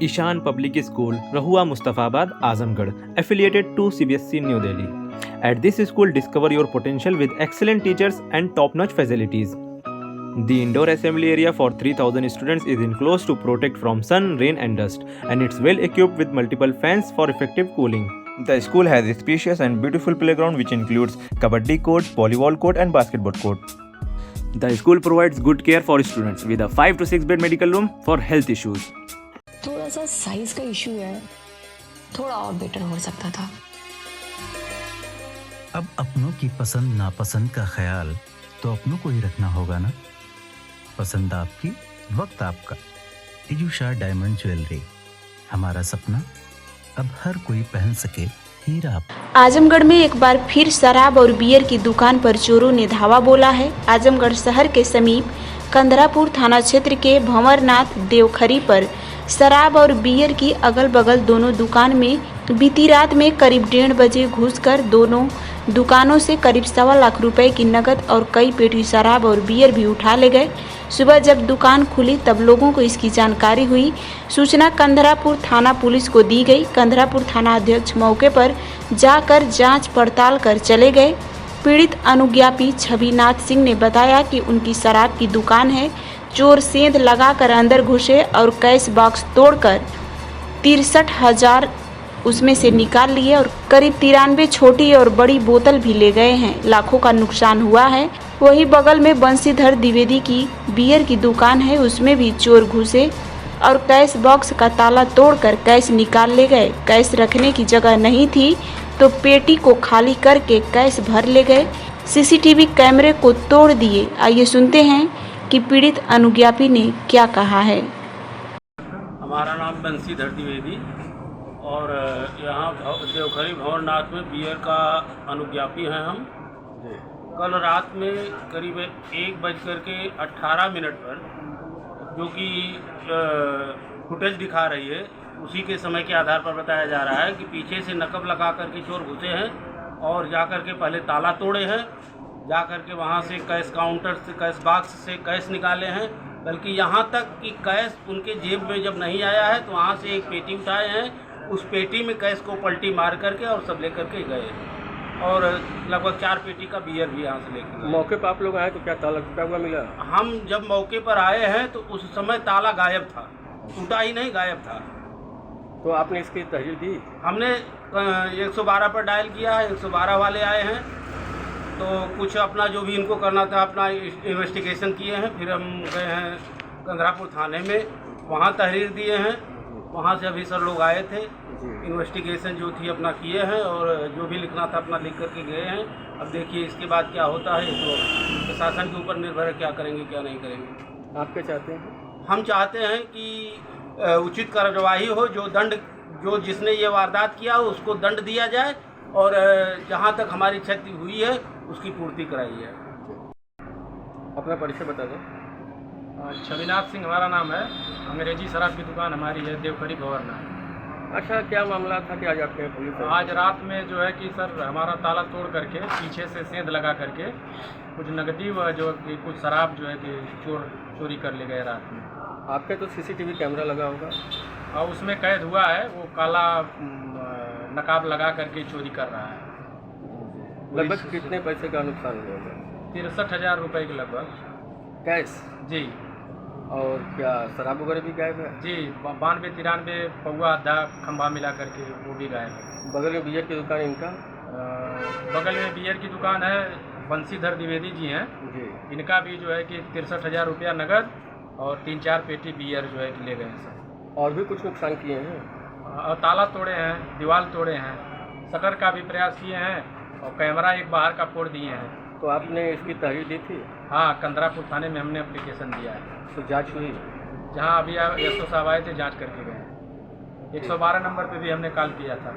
Ishan Public School, Rahua Mustafabad, Azamgarh, affiliated to CBSE New Delhi. At this school, discover your potential with excellent teachers and top-notch facilities. The indoor assembly area for 3,000 students is enclosed to protect from sun, rain and dust, and it's well equipped with multiple fans for effective cooling. The school has a spacious and beautiful playground which includes kabaddi court, volleyball court and basketball court. The school provides good care for students with a 5 to 6 bed medical room for health issues. थोड़ा सा size का issue है, थोड़ा और better हो सकता था। अब अपनों की पसंद नापसंद का ख्याल तो अपनों को ही रखना होगा ना। पसंद आपकी, वक्त आपका। इजूशा डायमंड ज्वेलरी, हमारा सपना अब हर कोई पहन सके हीरा। आजमगढ़ में एक बार फिर शराब और बियर की दुकान पर चोरों ने धावा बोला है। आजमगढ़ शहर के समीप कंधरापुर थाना क्षेत्र के भंवरनाथ देवखरी पर शराब और बियर की अगल बगल दोनों दुकान में बीती रात में करीब 1:30 बजे घुसकर दोनों दुकानों से करीब 1.25 लाख रुपए की नकद और कई पेटी शराब और बियर भी उठा ले गए। सुबह जब दुकान खुली तब लोगों को इसकी जानकारी हुई। सूचना कंधरापुर थाना पुलिस को दी गई। कंधरापुर थाना अध्यक्ष मौके पर जाकर जांच पड़ताल कर चले गए। पीड़ित अनुज्ञापी छविनाथ सिंह ने बताया कि उनकी शराब की दुकान है। चोर सेंध लगाकर अंदर घुसे और कैश बॉक्स तोड़कर 63,000 उसमें से निकाल लिए और करीब 93 छोटी और बड़ी बोतल भी ले गए हैं। लाखों का नुकसान हुआ है। वहीं बगल में बंशीधर द्विवेदी की बियर की दुकान है, उसमें भी चोर घुसे और कैश बॉक्स का ताला तोड़कर कैश निकाल ले गए। कैश रखने की जगह नहीं थी तो पेटी को खाली करके कैश भर ले गए। सीसीटीवी कैमरे को तोड़ दिए। आइए सुनते हैं कि पीड़ित अनुज्ञापी ने क्या कहा है। हमारा नाम बंशीधर द्विवेदी और यहाँ देवखरी भंवरनाथ में बियर का अनुज्ञापी हैं हम। कल रात में करीब 1:18 पर जो कि फुटेज दिखा रही है उसी के समय के आधार पर बताया जा रहा है कि पीछे से नकब लगा कर के चोर घुसे हैं और जा कर के पहले ताला तोड़े हैं, जा कर के वहाँ से कैश काउंटर से कैश बॉक्स से कैश निकाले हैं। बल्कि यहाँ तक कि कैश उनके जेब में जब नहीं आया है तो वहाँ से एक पेटी उठाए हैं, उस पेटी में कैश को पलटी मार करके और सब लेकर के गए और लगभग 4 पेटी का बियर भी यहाँ से लेकर गए। मौके पर आप लोग आए तो क्या ताला टूटा हुआ मिला? हम जब मौके पर आए हैं तो उस समय ताला गायब था, टूटा ही नहीं, गायब था। तो आपने इसकी तहरीर दी? हमने 112 पर डायल किया है, 112 वाले आए हैं तो कुछ अपना जो भी इनको करना था अपना इन्वेस्टिगेशन किए हैं। फिर हम गए हैं कंधरापुर थाने में, वहाँ तहरीर दिए हैं। वहाँ से अभी सर लोग आए थे, इन्वेस्टिगेशन जो थी अपना किए हैं और जो भी लिखना था अपना लिख करके गए हैं। अब देखिए इसके बाद क्या होता है तो प्रशासन के ऊपर निर्भर है, क्या करेंगे क्या नहीं करेंगे। आप क्या चाहते हैं? हम चाहते हैं कि उचित कार्यवाही हो, जो जिसने ये वारदात किया हो उसको दंड दिया जाए और जहाँ तक हमारी क्षति हुई है उसकी पूर्ति कराई है। अपना परिचय बता दें। छविनाथ सिंह हमारा नाम है। अंग्रेजी शराब की दुकान हमारी है देवखरी भंवरनाथ। अच्छा, क्या मामला था कि आज आपके पुलिस? आज रात में जो है कि सर हमारा ताला तोड़ करके पीछे से सेंध लगा करके कुछ नकदी व जो कि कुछ शराब जो है कि चोरी कर ले गए रात में। आपके तो सीसीटीवी कैमरा लगा होगा और उसमें कैद हुआ है, वो काला नकाब लगा करके चोरी कर रहा है। लगभग कितने पैसे का नुकसान हुआ? 63,000 रुपये के लगभग कैश जी। और क्या शराब वगैरह भी गायब है? जी, 92-93 पौवा आधा खंभा मिला करके वो भी गायब है। बगल में बियर की दुकान इनका? बगल में बियर की दुकान है, बंशीधर द्विवेदी जी हैं जी। इनका भी जो है कि 63,000 रुपया नगद और 3-4 पेटी बियर जो है कि ले गए हैं सर। और भी कुछ नुकसान किए हैं? और ताला तोड़े हैं, दीवार तोड़े हैं, शटर का भी प्रयास किए हैं और कैमरा एक बाहर का फोड़ दिए हैं। तो आपने इसकी तहरीर दी थी? हाँ, कंधरापुर थाने में हमने एप्लीकेशन दिया है। तो जांच हुई? जहाँ अभी एसओ साहब आए थे जांच करके गए। 112 नंबर पे भी हमने कॉल किया था।